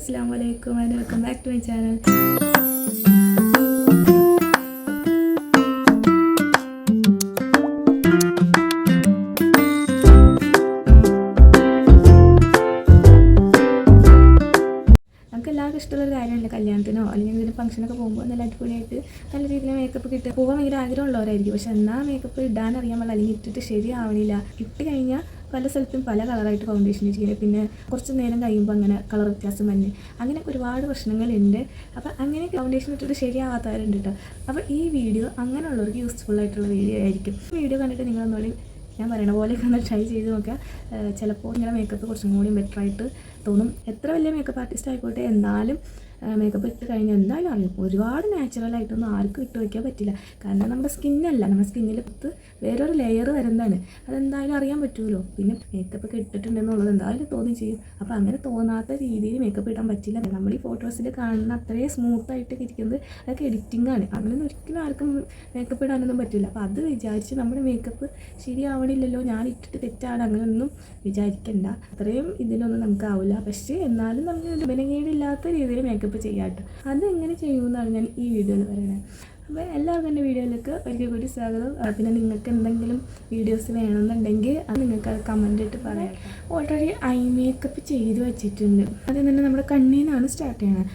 Assalamualaikum and welcome back to my channel. നമുക്ക് എല്ലാവർക്കും ഇഷ്ടമുള്ളൊരു കാര്യമല്ല കല്യാണത്തിനോ അല്ലെങ്കിൽ എന്തെങ്കിലും ഫംഗ്ഷനൊക്കെ പോകുമ്പോൾ നല്ല അടിപൊളിയായിട്ട് നല്ല രീതിയിൽ മേക്കപ്പ് കിട്ടുക പോകാൻ ഭയങ്കര ആഗ്രഹമുള്ളവരായിരിക്കും. പക്ഷെ എന്നാൽ മേക്കപ്പ് ഇടാൻ അറിയാൻ പാടില്ല, അല്ലെങ്കിൽ ഇട്ടിട്ട് ശരിയാവണില്ല. ഇട്ട് കഴിഞ്ഞാൽ പല സ്ഥലത്തും പല കളറായിട്ട് ഫൗണ്ടേഷൻ ഇരിക്കുന്നത്, പിന്നെ കുറച്ച് നേരം കഴിയുമ്പോൾ അങ്ങനെ കളർ വ്യത്യാസം വന്ന് അങ്ങനെയൊക്കെ ഒരുപാട് പ്രശ്നങ്ങളുണ്ട്. അപ്പോൾ അങ്ങനെ ഫൗണ്ടേഷൻ ഇട്ടിട്ട് ശരിയാവാത്തവരുണ്ട് കേട്ടോ. അപ്പോൾ ഈ വീഡിയോ അങ്ങനെയുള്ളവർക്ക് യൂസ്ഫുൾ ആയിട്ടുള്ള വീഡിയോ ആയിരിക്കും. ഈ വീഡിയോ കണ്ടിട്ട് നിങ്ങളൊന്നുകൂടി ഞാൻ പറയണ പോലെയൊക്കെ ഒന്ന് ട്രൈ ചെയ്ത് നോക്കുക. ചിലപ്പോൾ ഇങ്ങനെ മേക്കപ്പ് കുറച്ചും കൂടി ബെറ്ററായിട്ട് തോന്നും. എത്ര വലിയ മേക്കപ്പ് ആർട്ടിസ്റ്റ് ആയിക്കോട്ടെ, എന്നാലും മേക്കപ്പ് ഇട്ട് കഴിഞ്ഞാൽ എന്തായാലും അറിയും. ഒരുപാട് നാച്ചുറലായിട്ടൊന്നും ആർക്കും ഇട്ട് വയ്ക്കാൻ പറ്റില്ല. കാരണം നമ്മുടെ സ്കിന്നല്ല, നമ്മുടെ സ്കിന്നിൽ പുറത്ത് വേറൊരു ലെയർ വരുന്നതാണ്. അതെന്തായാലും അറിയാൻ പറ്റുമല്ലോ. പിന്നെ മേക്കപ്പ് ഒക്കെ ഇട്ടിട്ടുണ്ടെന്നുള്ളത് എന്തായാലും തോന്നി ചെയ്യും. അപ്പോൾ അങ്ങനെ തോന്നാത്ത രീതിയിൽ മേക്കപ്പ് ഇടാൻ പറ്റില്ല. നമ്മൾ ഈ ഫോട്ടോസിൽ കാണുന്ന അത്രയും സ്മൂത്തായിട്ട് ഇരിക്കുന്നത് അതൊക്കെ എഡിറ്റിംഗ് ആണ്. അങ്ങനെയൊന്നും ഒരിക്കലും ആർക്കും മേക്കപ്പ് ഇടാനൊന്നും പറ്റില്ല. അപ്പോൾ അത് വിചാരിച്ച് നമ്മുടെ മേക്കപ്പ് ശരിയാവണില്ലല്ലോ, ഞാൻ ഇട്ടിട്ട് തെറ്റാണ്, അങ്ങനെയൊന്നും വിചാരിക്കണ്ട. അത്രയും ഇതിലൊന്നും നമുക്കാവില്ല. പക്ഷേ എന്നാലും നമുക്ക് മെനകേടില്ലാത്ത രീതിയിൽ മേക്കപ്പ് ചെയ്യാട്ടോ. അതെങ്ങനെ ചെയ്യുമെന്നാണ് ഞാൻ ഈ വീഡിയോയിൽ പറയുന്നത്. അപ്പോൾ എല്ലാവർക്കും എൻ്റെ വീഡിയോയിലേക്ക് ഒരിക്കൽ കൂടി സ്വാഗതം. പിന്നെ നിങ്ങൾക്ക് എന്തെങ്കിലും വീഡിയോസ് വേണമെന്നുണ്ടെങ്കിൽ അത് നിങ്ങൾക്ക് കമൻ്റ് ഇട്ട് പറയാം. ഓൾറെഡി ഐ മേക്കപ്പ് ചെയ്ത് വെച്ചിട്ടുണ്ട്. ആദ്യം തന്നെ നമ്മുടെ കണ്ണിൽ നിന്നാണ് സ്റ്റാർട്ട് ചെയ്യണത്.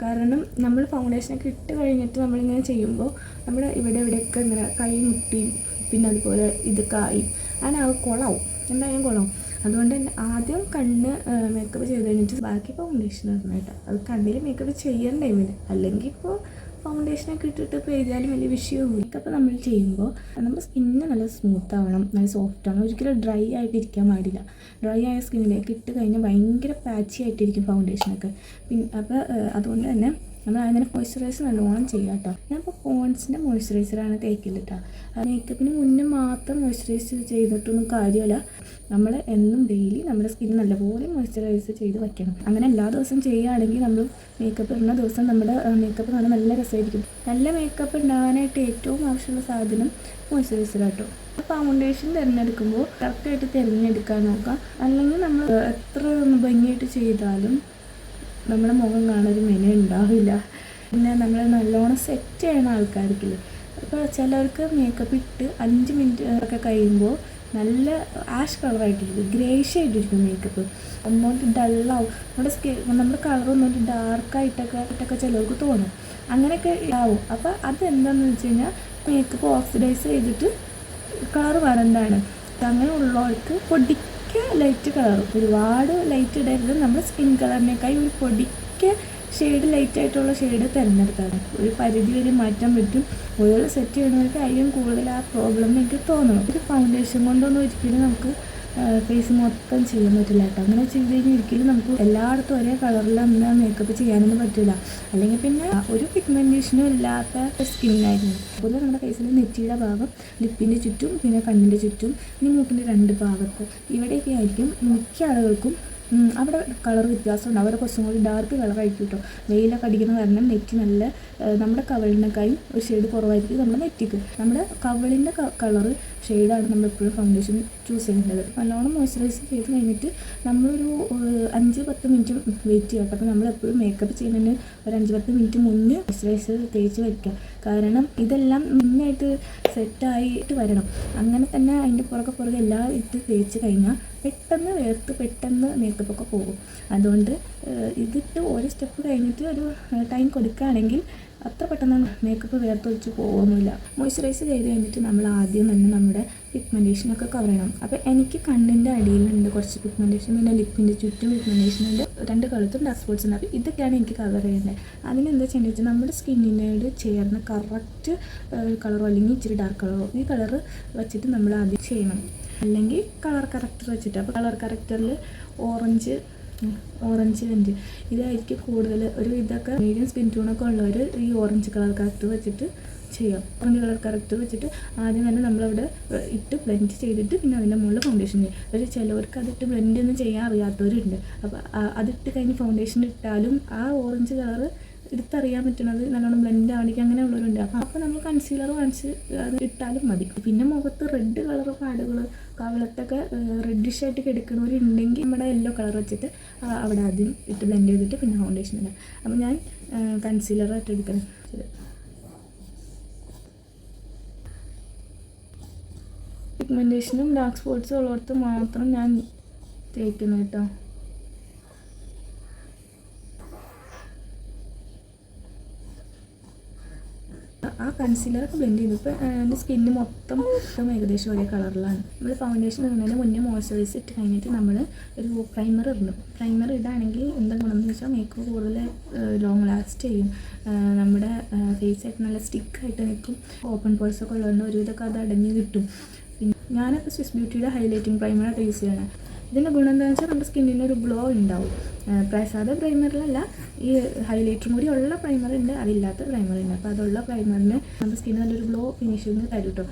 കാരണം നമ്മൾ ഫൗണ്ടേഷനൊക്കെ ഇട്ട് കഴിഞ്ഞിട്ട് നമ്മളിങ്ങനെ ചെയ്യുമ്പോൾ നമ്മുടെ ഇവിടെയൊക്കെ ഇങ്ങനെ കൈ മുട്ടി, പിന്നെ അതുപോലെ ഇത് കായും അങ്ങനെ കുളവും, എന്തായാലും കുളവും. അതുകൊണ്ട് തന്നെ ആദ്യം കണ്ണ് മേക്കപ്പ് ചെയ്ത് കഴിഞ്ഞിട്ട് ബാക്കി ഫൗണ്ടേഷൻ ഇടണം കേട്ടോ. അത് കണ്ണിൽ മേക്കപ്പ് ചെയ്യാൻ ടൈമില്ല. അല്ലെങ്കിൽ ഇപ്പോൾ ഫൗണ്ടേഷനൊക്കെ ഇട്ടിട്ട് ഇപ്പോൾ ചെയ്താലും വലിയ വിഷയവും. മേക്കപ്പ് നമ്മൾ ചെയ്യുമ്പോൾ നമ്മുടെ സ്കിന്ന് നല്ല സ്മൂത്ത് ആവണം, നല്ല സോഫ്റ്റ് ആവണം. ഒരിക്കലും ഡ്രൈ ആയിട്ട് ഇരിക്കാൻ പാടില്ല. ഡ്രൈ ആയ സ്കിന്നിലേക്ക് ഇട്ട് കഴിഞ്ഞാൽ ഭയങ്കര പാച്ചി ആയിട്ടിരിക്കും ഫൗണ്ടേഷനൊക്കെ. പിന്നെ അപ്പോൾ അതുകൊണ്ട് തന്നെ നമ്മൾ അതിനെ മോയ്സ്ചറൈസർ നല്ലോണം ചെയ്യാം കേട്ടോ. ഞാനിപ്പോൾ പോൺസിൻ്റെ മോയ്സ്ചറൈസറാണ് തേക്കൽ കേട്ടോ. മേക്കപ്പിന് മുന്നേ മാത്രം മോയ്സ്ചറൈസ് ചെയ്തിട്ടൊന്നും കാര്യമല്ല. നമ്മൾ എന്നും ഡെയിലി നമ്മുടെ സ്കിൻ നല്ലപോലെ മോയ്സ്ചറൈസ് ചെയ്ത് വയ്ക്കണം. അങ്ങനെ എല്ലാ ദിവസവും ചെയ്യുകയാണെങ്കിൽ നമ്മൾ മേക്കപ്പ് ഇടുന്ന ദിവസം നമ്മുടെ മേക്കപ്പ് കാണാൻ നല്ല രസമായിരിക്കും. നല്ല മേക്കപ്പ് ഉണ്ടാകാനായിട്ട് ഏറ്റവും ആവശ്യമുള്ള സാധനം മോയ്സ്ചറൈസർ കേട്ടോ. ഫൗണ്ടേഷൻ തിരഞ്ഞെടുക്കുമ്പോൾ കറക്റ്റായിട്ട് തിരഞ്ഞെടുക്കാൻ നോക്കാം. അല്ലെങ്കിൽ നമ്മൾ എത്ര ഭംഗിയായിട്ട് ചെയ്താലും നമ്മുടെ മുഖം കാണാൻ മെന ഉണ്ടാവില്ല. പിന്നെ നമ്മൾ നല്ലോണം സെറ്റ് ചെയ്യുന്ന ആൾക്കാർക്കില്ലേ, ഇപ്പോൾ ചിലർക്ക് മേക്കപ്പ് ഇട്ട് 5 മിനിറ്റ് ഒക്കെ കഴിയുമ്പോൾ നല്ല ആഷ് കളറായിട്ടിരിക്കും, ഗ്രേഷ് ആയിട്ടിരിക്കും മേക്കപ്പ്. ഒന്നുകൊണ്ട് ഡള്ളാവും, നമ്മുടെ കളർ ഒന്നുകൊണ്ട് ഡാർക്കായിട്ടൊക്കെ ചിലർക്ക് തോന്നും. അങ്ങനെയൊക്കെ ആവും. അപ്പോൾ അതെന്താണെന്ന് വെച്ച് കഴിഞ്ഞാൽ മേക്കപ്പ് ഓക്സിഡൈസ് ചെയ്തിട്ട് കളർ വരണ്ടാണ്. അങ്ങനെ ഉള്ളവർക്ക് ലൈറ്റ് കളറും, ഒരുപാട് ലൈറ്റ് ഇടരുത്. നമ്മുടെ സ്കിൻ കളറിനേക്കായി ഒരു പൊടിക്ക് ഷെയ്ഡ് ലൈറ്റായിട്ടുള്ള ഷെയ്ഡ് തിരഞ്ഞെടുത്താണ് ഒരു പരിധി വരെ മാറ്റാൻ പറ്റും. ഓരോ സെറ്റ് ചെയ്യണവർക്ക് അതിലും കൂടുതൽ ആ പ്രോബ്ലം എനിക്ക് തോന്നണം. ഒരു ഫൗണ്ടേഷൻ കൊണ്ടൊന്നും ഒരിക്കലും നമുക്ക് ഫേസ് മൊത്തം ചെയ്യാൻ പറ്റില്ല കേട്ടോ. അങ്ങനെ ചെയ്ത് കഴിഞ്ഞാൽ ഒരിക്കലും നമുക്ക് എല്ലായിടത്തും ഒരേ കളറിലൊന്നും മേക്കപ്പ് ചെയ്യാനൊന്നും പറ്റില്ല. അല്ലെങ്കിൽ പിന്നെ ഒരു പിഗ്മെൻറ്റേഷനും ഇല്ലാത്ത സ്കിന്നായിരുന്നു. അതുപോലെ നമ്മുടെ ഫേസിൽ നെറ്റിയുടെ ഭാഗം, ലിപ്പിൻ്റെ ചുറ്റും, പിന്നെ കണ്ണിൻ്റെ ചുറ്റും, ഇനി മൂക്കിൻ്റെ 2 ഭാഗത്ത് ഇവിടെയൊക്കെ ആയിരിക്കും മിക്ക ആളുകൾക്കും അവിടെ കളർ വ്യത്യാസമുണ്ട്. അവിടെ കുറച്ചും കൂടി ഡാർക്ക് കളറായിരിക്കും കേട്ടോ. വെയിലൊക്കെ അടിക്കുന്ന കാരണം നെറ്റി നല്ല നമ്മുടെ കവിളിനേക്കായും ഒരു ഷെയ്ഡ് കുറവായിരിക്കും നമ്മുടെ നെറ്റിക്ക്. നമ്മുടെ കവിളിൻ്റെ കളറ് ഷെയ്ഡാണ് നമ്മളെപ്പോഴും ഫൗണ്ടേഷൻ ചൂസ് ചെയ്യേണ്ടത്. നല്ലോണം മോയ്സ്ചറൈസ് ചെയ്ത് കഴിഞ്ഞിട്ട് നമ്മളൊരു 5-10 മിനിറ്റ് വെയിറ്റ് ചെയ്യാം. അപ്പോൾ നമ്മളെപ്പോഴും മേക്കപ്പ് ചെയ്യുന്നതിന് ഒരു 5-10 മിനിറ്റ് മുന്നേ മോയ്സ്ചറൈസർ തേച്ച് വയ്ക്കുക. കാരണം ഇതെല്ലാം നന്നായിട്ട് സെറ്റായിട്ട് വരണം. അങ്ങനെ തന്നെ അതിൻ്റെ പുറകെ എല്ലാം ഇട്ട് തേച്ച് കഴിഞ്ഞാൽ പെട്ടെന്ന് മേക്കപ്പൊക്കെ പോകും. അതുകൊണ്ട് ഇതിട്ട് ഓരോ സ്റ്റെപ്പ് കഴിഞ്ഞിട്ട് ഒരു ടൈം കൊടുക്കുകയാണെങ്കിൽ അത്ര പെട്ടെന്ന് മേക്കപ്പ് വേർത്തൊഴിച്ച് പോകുന്നില്ല. മോയ്സ്ചറൈസ് ചെയ്ത് കഴിഞ്ഞിട്ട് നമ്മൾ ആദ്യം തന്നെ നമ്മുടെ പിഗ്മെൻറ്റേഷനൊക്കെ കവർ ചെയ്യണം. അപ്പോൾ എനിക്ക് കണ്ണിൻ്റെ അടിയിലുണ്ട് കുറച്ച് പിഗ്മെൻറ്റേഷൻ, പിന്നെ ലിപ്പിൻ്റെ ചുറ്റും പിഗ്മെൻറ്റേഷൻ ഉണ്ട്, 2 കഴുത്തും ഡാർക്ക് സ്പോട്ട്സ് ഉണ്ട്. അപ്പോൾ ഇതൊക്കെയാണ് എനിക്ക് കവർ ചെയ്യേണ്ടത്. അതിനെന്താ ചെയ്യേണ്ടത് വെച്ചാൽ നമ്മുടെ സ്കിന്നിനോട് ചേർന്ന് കറക്റ്റ് കളറോ അല്ലെങ്കിൽ ഇച്ചിരി ഡാർക്ക് കളറോ ഈ കളറ് വെച്ചിട്ട് നമ്മൾ ആദ്യം ചെയ്യണം. അല്ലെങ്കിൽ കളർ കറക്റ്റർ വെച്ചിട്ട്. അപ്പോൾ കളർ കറക്റ്ററിൽ ഓറഞ്ച് ഇതായിരിക്കും കൂടുതൽ. ഒരു ഇതൊക്കെ മീഡിയം സ്കിൻ ടൂണൊക്കെ ഉള്ളവർ ഈ ഓറഞ്ച് കളർ കറക്റ്റർ വെച്ചിട്ട് ചെയ്യാം. ഓറഞ്ച് കളർ കറക്റ്റർ വെച്ചിട്ട് ആദ്യം തന്നെ നമ്മളവിടെ ഇട്ട് ബ്ലെൻഡ് ചെയ്തിട്ട് പിന്നെ അതിൻ്റെ മുകളിൽ ഫൗണ്ടേഷൻ ചെയ്യും. പക്ഷേ ചിലവർക്ക് അതിട്ട് ബ്ലെൻഡ് ഒന്നും ചെയ്യാൻ അറിയാത്തവരുണ്ട്. അപ്പോൾ അതിട്ട് കഴിഞ്ഞ് ഫൗണ്ടേഷൻ ഇട്ടാലും ആ ഓറഞ്ച് കളറ് എടുത്തറിയാൻ പറ്റുന്നത് നല്ലോണം ബ്ലെൻഡ് ആണെങ്കിൽ അങ്ങനെയുള്ളവരുണ്ട്. അപ്പോൾ നമ്മൾ കൺസീലർ വാങ്ങിച്ച് അത് ഇട്ടാലും മതി. പിന്നെ മുഖത്ത് റെഡ് കളർ പാടുകൾ, കവിളത്തൊക്കെ റെഡിഷായിട്ട് കിടക്കുന്നവരുണ്ടെങ്കിൽ നമ്മുടെ യെല്ലോ കളർ വെച്ചിട്ട് അവിടെ ആദ്യം ഇട്ട് ബ്ലെൻഡ് ചെയ്തിട്ട് പിന്നെ ഫൗണ്ടേഷൻ ഇടാം. അപ്പോൾ ഞാൻ കൺസീലറായിട്ട് എടുക്കണം. പിഗ്മെൻറ്റേഷനും ഡാർക്ക് സ്പോട്ട്സും ഉള്ളിടത്ത് മാത്രം ഞാൻ തേക്കുന്നു കേട്ടോ. ആ കൺസീലറൊക്കെ ബ്ലെൻഡ് ചെയ്തു. ഇപ്പോൾ എൻ്റെ സ്കിന്ന് മൊത്തം ഏകദേശം ഒരേ കളറിലാണ്. നമ്മൾ ഫൗണ്ടേഷൻ ഇടുന്നതിന് മുന്നേ മോയ്സ്ചറൈസ് ഇട്ട് കഴിഞ്ഞിട്ട് നമ്മൾ ഒരു പ്രൈമർ ഇടണം. പ്രൈമർ ഇടുകയാണെങ്കിൽ എന്താ ഗുണമെന്ന് വെച്ചാൽ മേക്കപ്പ് കൂടുതൽ ലോങ് ലാസ്റ്റ് ചെയ്യും. നമ്മുടെ ഫേസായിട്ട് നല്ല സ്റ്റിക്കായിട്ട് നിൽക്കും. ഓപ്പൺ പോൾസൊക്കെ ഉള്ളതുകൊണ്ട് ഒരുവിധമൊക്കെ അത് അടഞ്ഞ് കിട്ടും. പിന്നെ ഞാനപ്പോൾ സ്വിസ് ബ്യൂട്ടിയുടെ ഹൈലൈറ്റിംഗ് പ്രൈമറായിട്ട് യൂസ് ചെയ്യണം. ഇതിൻ്റെ ഗുണം എന്താണെന്ന് വെച്ചാൽ നമ്മുടെ സ്കിന്നിന് ഒരു ഗ്ലോ ഉണ്ടാവും. സാധാ പ്രൈമറിലല്ല, ഈ ഹൈലൈറ്ററും കൂടി ഉള്ള പ്രൈമറുണ്ട്, അതില്ലാത്ത പ്രൈമറുണ്ട്. അപ്പോൾ അതുള്ള പ്രൈമറിന് നമ്മുടെ സ്കിന്നിന് നല്ലൊരു ഗ്ലോ ഫിനിഷിങ് തരും കേട്ടോ.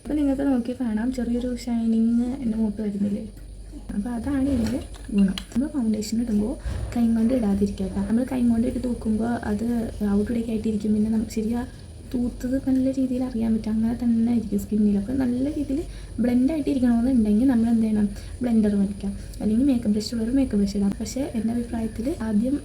അപ്പോൾ നിങ്ങൾക്ക് നോക്കി കാണാം ചെറിയൊരു ഷൈനിങ് എൻ്റെ മൂട്ട് വരുന്നില്ലേ. അപ്പോൾ അതാണ് ഇതിൻ്റെ ഗുണം. നമ്മൾ ഫൗണ്ടേഷൻ ഇടുമ്പോൾ കൈ കൊണ്ട് ഇടാതിരിക്കുക കേട്ടോ. നമ്മൾ കൈ കൊണ്ട് ഇട്ട് തൂക്കുമ്പോൾ അത് ഔട്ട്ഡേക്ക് ആയിട്ടിരിക്കും. പിന്നെ നമുക്ക് ശരിയാ തൂത്തത് നല്ല രീതിയിൽ അറിയാൻ പറ്റും. അങ്ങനെ തന്നെ ആയിരിക്കും സ്കിന്നിൽ. അപ്പോൾ നല്ല രീതിയിൽ ബ്ലെൻഡായിട്ട് ഇരിക്കണമെന്നുണ്ടെങ്കിൽ നമ്മൾ എന്ത് ചെയ്യണം, ബ്ലെൻഡർ വലിക്കാം, അല്ലെങ്കിൽ മേക്കപ്പ് ബ്രഷ് ഉള്ളൊരു മേക്കപ്പ് ബ്രഷ് ഇടാം. പക്ഷേ എൻ്റെ അഭിപ്രായത്തിൽ ആദ്യം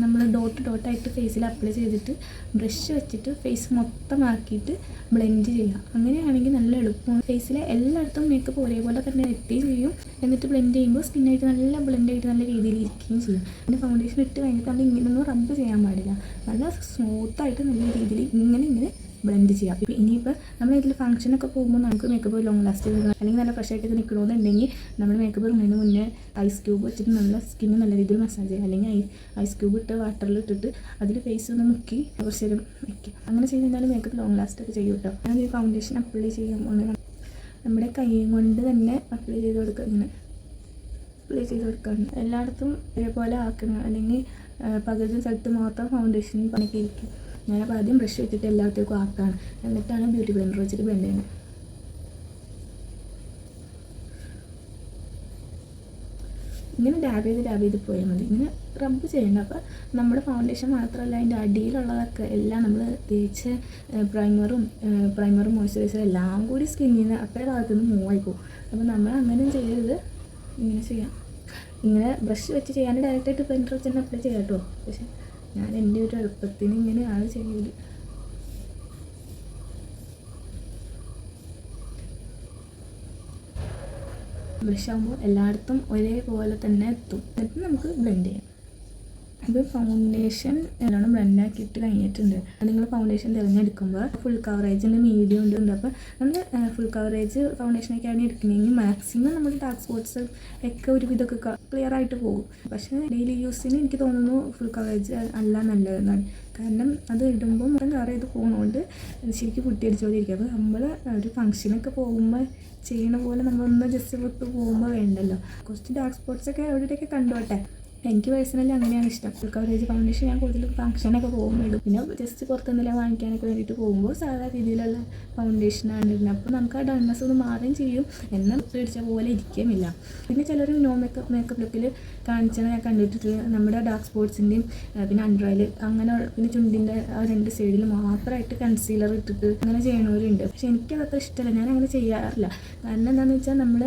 നമ്മൾ ഡോട്ടായിട്ട് ഫേസിൽ അപ്ലൈ ചെയ്തിട്ട് ബ്രഷ് വെച്ചിട്ട് ഫേസ് മൊത്തമാക്കിയിട്ട് ബ്ലെൻഡ് ചെയ്യുക. അങ്ങനെയാണെങ്കിൽ നല്ല എളുപ്പമാണ്. ഫേസിലെ എല്ലായിടത്തും മേക്കപ്പ് ഒരേപോലെ തന്നെ എത്തുകയും ചെയ്യും. എന്നിട്ട് ബ്ലെൻഡ് ചെയ്യുമ്പോൾ സ്കിന്നായിട്ട് നല്ല ബ്ലെൻഡായിട്ട് നല്ല രീതിയിൽ ഇരിക്കുകയും ചെയ്യും. പിന്നെ ഫൗണ്ടേഷൻ ഇട്ട് കഴിഞ്ഞിട്ട് നമ്മൾ ഇങ്ങനെയൊന്നും റബ്ബ് ചെയ്യാൻ പാടില്ല. നല്ല സ്മൂത്തായിട്ട് നല്ല രീതിയിൽ ഇങ്ങനെ ബ്ലെൻഡ് ചെയ്യാം. ഇപ്പോൾ ഇനിയിപ്പോൾ നമ്മൾ ഇതിൽ ഫംഗ്ഷനൊക്കെ പോകുമ്പോൾ നമുക്ക് മേക്കപ്പ് ലോങ് ലാസ്റ്റ് ചെയ്ത് അല്ലെങ്കിൽ നല്ല ഫ്രഷ് ആയിട്ട് നിൽക്കണമെന്നുണ്ടെങ്കിൽ നമ്മൾ മേക്കപ്പ് ഇടുന്നതിന് മുന്നേ ഐസ് ക്യൂബ് വെച്ചിട്ട് നല്ല സ്കിന്ന് നല്ല രീതിയിൽ മസാജ് ചെയ്യുക. അല്ലെങ്കിൽ ഐസ് ക്യൂബ് ഇട്ട് വാട്ടറിൽ ഇട്ടിട്ട് അതിൽ ഫേസ് ഒന്ന് മുക്കി കുറച്ച് നേരം വയ്ക്കുക. അങ്ങനെ ചെയ്ത് കഴിഞ്ഞാൽ മേക്കപ്പ് ലോങ് ലാസ്റ്റ് ഒക്കെ ചെയ്യും കേട്ടോ. ഞാൻ ഈ ഫൗണ്ടേഷൻ അപ്ലൈ ചെയ്യുമ്പോൾ നമ്മുടെ കൈ കൊണ്ട് തന്നെ അപ്ലൈ ചെയ്ത് കൊടുക്കുക. ഇങ്ങനെ അപ്ലൈ ചെയ്ത് കൊടുക്കുകയാണ്. എല്ലായിടത്തും ഇതേപോലെ ആക്കണം, അല്ലെങ്കിൽ പകുതി സ്ഥലത്ത് മാത്രം ഫൗണ്ടേഷൻ പണിക്ക് ഇരിക്കും. ഞാനപ്പോൾ ആദ്യം ബ്രഷ് വെച്ചിട്ട് എല്ലാത്തേക്കും ആക്കുകയാണ്. എന്നിട്ടാണ് ബ്യൂട്ടി ബ്ലെൻഡർ വെച്ചിട്ട് ബ്ലെൻഡ് ചെയ്യുന്നത്. ഇങ്ങനെ ഡാബ് ചെയ്ത് പോയാൽ മതി. ഇങ്ങനെ റബ്ബ് ചെയ്യണ്ട. അപ്പോൾ നമ്മുടെ ഫൗണ്ടേഷൻ മാത്രമല്ല അതിൻ്റെ അടിയിലുള്ളതൊക്കെ എല്ലാം നമ്മൾ തേച്ച് പ്രൈമറും മോയ്സ്ചറൈസറും എല്ലാം കൂടി സ്കിന്നിൽ നിന്ന് അത്രയും ഭാഗത്തുനിന്ന് മൂവ് ആയിപ്പോവും. അപ്പോൾ നമ്മൾ അങ്ങനെ ചെയ്യരുത്. ഇങ്ങനെ ചെയ്യാം. ഇങ്ങനെ ബ്രഷ് വെച്ച് ചെയ്യാൻ ഡയറക്റ്റായിട്ട് ബ്ലെൻഡർ വെച്ച് തന്നെ അപ്ലൈ ചെയ്യാം കേട്ടോ. പക്ഷേ ഞാൻ എൻ്റെ ഒരു എളുപ്പത്തിന് ഇങ്ങനെയാണ് ചെയ്യല്. ബ്രഷ് ആകുമ്പോൾ എല്ലായിടത്തും ഒരേപോലെ തന്നെ എത്തും. എന്നിട്ട് നമുക്ക് ബ്ലെൻഡ് ചെയ്യാം. ഇത് ഫൗണ്ടേഷൻ നല്ലോണം ബ്ലെൻഡാക്കിയിട്ട് കഴിഞ്ഞിട്ടുണ്ട്. നിങ്ങൾ ഫൗണ്ടേഷൻ തിരഞ്ഞെടുക്കുമ്പോൾ ഫുൾ കവറേജിൻ്റെ മീഡിയം ഉണ്ട്. അപ്പോൾ നമ്മൾ ഫുൾ കവറേജ് ഫൗണ്ടേഷനൊക്കെയാണ് എടുക്കുന്നതെങ്കിൽ മാക്സിമം നമ്മൾ ഡാർക്ക് സ്പോട്ട്സ് ഒക്കെ ഒരുവിധമൊക്കെ ക്ലിയർ ആയിട്ട് പോകും. പക്ഷേ ഡെയിലി യൂസിന് എനിക്ക് തോന്നുന്നു ഫുൾ കവറേജ് അല്ല നല്ലതെന്നാണ്. കാരണം അത് ഇടുമ്പോൾ മൊത്തം കവർ ചെയ്ത് പോകുന്നതുകൊണ്ട് ശരിക്കും പൊട്ടിയടിച്ചുകൊണ്ടിരിക്കും. അപ്പോൾ നമ്മൾ ഒരു ഫംഗ്ഷനൊക്കെ പോകുമ്പോൾ ചെയ്യണ പോലെ നമ്മളൊന്ന് ജസ്റ്റ് പുറത്ത് പോകുമ്പോൾ വേണ്ടല്ലോ. കുറച്ച് ഡാർക്ക് സ്പോട്ട്സൊക്കെ എവിടെയൊക്കെ കണ്ടോട്ടെ. എനിക്ക് പേഴ്സണലി അങ്ങനെയാണ് ഇഷ്ടം. ഫുൾ കവറേജ് ഫൗണ്ടേഷൻ ഞാൻ കൂടുതൽ ഫംഗ്ഷനൊക്കെ പോകുമ്പോൾ ഇടും. പിന്നെ ജസ്റ്റ് പുറത്തെന്തെങ്കിലും വാങ്ങിക്കാനൊക്കെ വേണ്ടിയിട്ട് പോകുമ്പോൾ സാധാരണ രീതിയിലുള്ള ഫൗണ്ടേഷനാണ് ഇടുന്നത്. അപ്പോൾ നമുക്ക് ആ ഡൾനെസ് ഒന്ന് മാറുകയും ചെയ്യും, എന്നാൽ പേടിച്ച പോലെ ഇരിക്കുകയുമില്ല. പിന്നെ ചിലർ നോ മേക്കപ്പ് ലുക്കിൽ കാണിച്ചാൽ ഞാൻ കണ്ടിട്ട് നമ്മുടെ ഡാർക്ക് സ്പോട്ട്സിൻ്റെയും പിന്നെ അണ്ടർ ഐ അങ്ങനെ പിന്നെ ചുണ്ടിൻ്റെ ആ രണ്ട് സൈഡിൽ മാത്രമായിട്ട് കൺസീലർ ഇട്ടിട്ട് അങ്ങനെ ചെയ്യണവരുണ്ട്. പക്ഷേ എനിക്കതത്ര ഇഷ്ടമല്ല. ഞാൻ അങ്ങനെ ചെയ്യാറില്ല. കാരണം എന്താണെന്ന് വെച്ചാൽ നമ്മൾ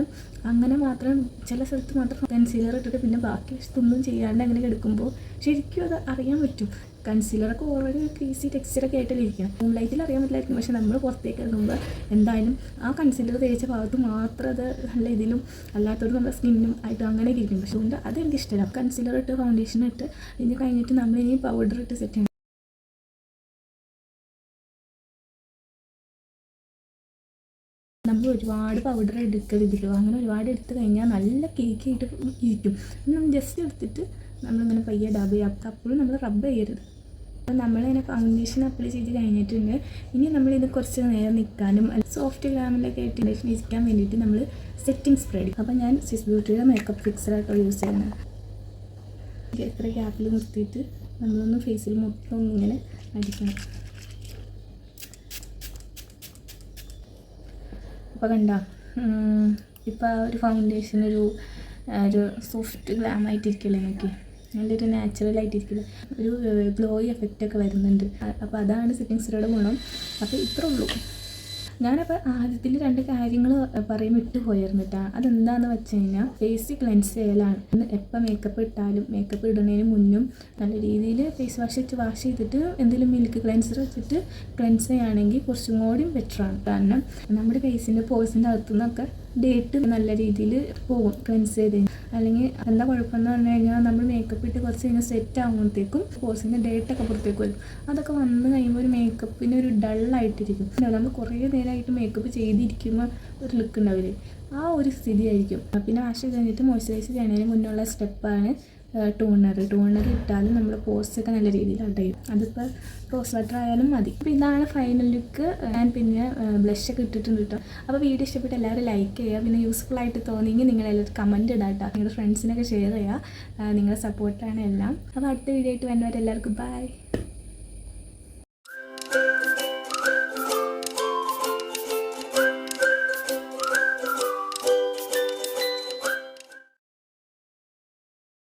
അങ്ങനെ മാത്രം ചില സ്ഥലത്ത് മാത്രം കൺസീലർ ഇട്ടിട്ട് പിന്നെ ബാക്കി വശത്തൊന്നും ചെയ്യാണ്ട് അങ്ങനെ എടുക്കുമ്പോൾ ശരിക്കും അത് അറിയാൻ പറ്റും. കൺസീലറൊക്കെ ഓൾറെഡി ക്രീസി ടെക്സ്ചറൊക്കെ ആയിട്ടല്ലേ ഇരിക്കണം. മൂൺ ലൈറ്റിൽ അറിയാൻ പറ്റില്ലായിരിക്കും. പക്ഷേ നമ്മൾ പുറത്തേക്ക് ഇടുമ്പോൾ എന്തായാലും ആ കൺസീലർ തേച്ച ഭാഗത്ത് മാത്രം അത് നല്ല ഇതിലും അല്ലാത്തവരും നമ്മുടെ സ്കിന്നും ആയിട്ട് അങ്ങനെ ഇരിക്കും. പക്ഷേ അതുകൊണ്ട് അതെനിക്ക് ഇഷ്ടമല്ല. കൺസീലർ ഇട്ട് ഫൗണ്ടേഷൻ ഇട്ട് ഇതിന് കഴിഞ്ഞിട്ട് നമ്മളിനി പൗഡർ ഇട്ട് സെറ്റ് ചെയ്യണം. നമ്മൾ ഒരുപാട് പൗഡർ എടുക്കരുതല്ലോ. അങ്ങനെ ഒരുപാട് എടുത്തു കഴിഞ്ഞാൽ നല്ല കേക്കായിട്ട് ഇരിക്കും. നമ്മൾ ജസ്റ്റ് എടുത്തിട്ട് നമ്മളിങ്ങനെ പയ്യെ ഡബ് ചെയ്യാം. അപ്പോഴും നമ്മൾ റബ്ബ് ചെയ്യരുത്. അപ്പോൾ നമ്മളിങ്ങനെ ഫൗണ്ടേഷൻ അപ്ലൈ ചെയ്ത് കഴിഞ്ഞിട്ടുണ്ട്. ഇനി നമ്മളിത് കുറച്ച് നേരം നിൽക്കാനും സോഫ്റ്റ് ഗ്ലാമിലൊക്കെ ആയിട്ട് ഫൗണ്ടേഷൻ ഇരിക്കാൻ വേണ്ടിയിട്ട് നമ്മൾ സെറ്റിംഗ് സ്പ്രേ എടുക്കും. അപ്പോൾ ഞാൻ സ്വിസ് ബ്യൂട്ടിയുടെ മേക്കപ്പ് ഫിക്സറായിട്ടോ യൂസ് ചെയ്യുന്നത്. എത്ര ഗ്യാപ്പിൽ നിർത്തിയിട്ട് നമ്മളൊന്ന് ഫേസിൽ മൊത്തം ഒന്നിങ്ങനെ അടിക്കണം. അപ്പോൾ കണ്ട ഇപ്പോൾ ഒരു ഫൗണ്ടേഷൻ ഒരു ഒരു സോഫ്റ്റ് ഗ്ലാം ആയിട്ടിരിക്കില്ലേ നോക്കി, നല്ലൊരു നാച്ചുറലായിട്ടിരിക്കില്ല, ഒരു ഗ്ലോയി എഫക്റ്റൊക്കെ വരുന്നുണ്ട്. അപ്പോൾ അതാണ് സെറ്റിംഗ് സ്പ്രേയുടെ ഗുണം. അപ്പോൾ ഇത്രേ ഉള്ളൂ. ഞാനപ്പോൾ ആദ്യത്തിൽ 2 കാര്യങ്ങൾ പറയും വിട്ടുപോയായിരുന്നു കേട്ടോ. അതെന്താണെന്ന് വെച്ച് കഴിഞ്ഞാൽ ഫേസ് ക്ലെൻസ് ചെയ്യലാണ്. എപ്പോൾ മേക്കപ്പ് ഇട്ടാലും മേക്കപ്പ് ഇടുന്നതിന് മുന്നും നല്ല രീതിയിൽ ഫേസ് വാഷ് വെച്ച് വാഷ് ചെയ്തിട്ട് എന്തെങ്കിലും മിൽക്ക് ക്ലെൻസർ വെച്ചിട്ട് ക്ലെൻസ് ചെയ്യുകയാണെങ്കിൽ കുറച്ചും കൂടി ബെറ്ററാണ്. കാരണം നമ്മുടെ ഫേസിൻ്റെ പോഴ്സിൻ്റെ അകത്തുനിന്നൊക്കെ ഡേറ്റ് നല്ല രീതിയിൽ പോകും ക്ലെൻസ് ചെയ്ത്. അല്ലെങ്കിൽ എന്താ കുഴപ്പമെന്ന് പറഞ്ഞു കഴിഞ്ഞാൽ നമ്മൾ മേക്കപ്പ് ഇട്ട് കുറച്ച് കഴിഞ്ഞാൽ സെറ്റ് ആകുമ്പോഴത്തേക്കും പോഴ്സിൻ്റെ ഡേറ്റൊക്കെ പുറത്തേക്ക് വരും. അതൊക്കെ വന്നു കഴിയുമ്പോൾ ഒരു മേക്കപ്പിന് ഒരു ഡള്ളായിട്ടിരിക്കും. നമ്മൾ കുറേ നേരമായിട്ട് മേക്കപ്പ് ചെയ്തിരിക്കുമ്പോൾ ഒരു ലുക്ക് ഉണ്ടാവില്ലേ, ആ ഒരു സ്ഥിതിയായിരിക്കും. പിന്നെ വാഷ് കഴിഞ്ഞിട്ട് മോയ്സ്ചറൈസ് ചെയ്യുന്നതിന് മുന്നുള്ള സ്റ്റെപ്പാണ് ടോണർ ഇട്ടാലും നമ്മൾ പോസ്റ്റൊക്കെ നല്ല രീതിയിൽ അടയും. അതിപ്പോൾ റോസ് വാട്ടർ ആയാലും മതി. അപ്പോൾ ഇതാണ് ഫൈനൽ ലുക്ക്. ഞാൻ പിന്നെ ബ്ലഷൊക്കെ ഇട്ടിട്ടുണ്ട് കേട്ടോ. അപ്പോൾ വീഡിയോ ഇഷ്ടപ്പെട്ട് എല്ലാവരും ലൈക്ക് ചെയ്യുക. പിന്നെ യൂസ്ഫുൾ ആയിട്ട് തോന്നിയെങ്കിൽ നിങ്ങളെല്ലാവരും കമൻറ്റ് ഇടാം കേട്ടോ. നിങ്ങളുടെ ഫ്രണ്ട്സിനൊക്കെ ഷെയർ ചെയ്യുക. നിങ്ങളുടെ സപ്പോർട്ടാണ് എല്ലാം. അപ്പോൾ അടുത്ത വീഡിയോ ആയിട്ട് വരുന്നവരെല്ലാവർക്കും ബൈ.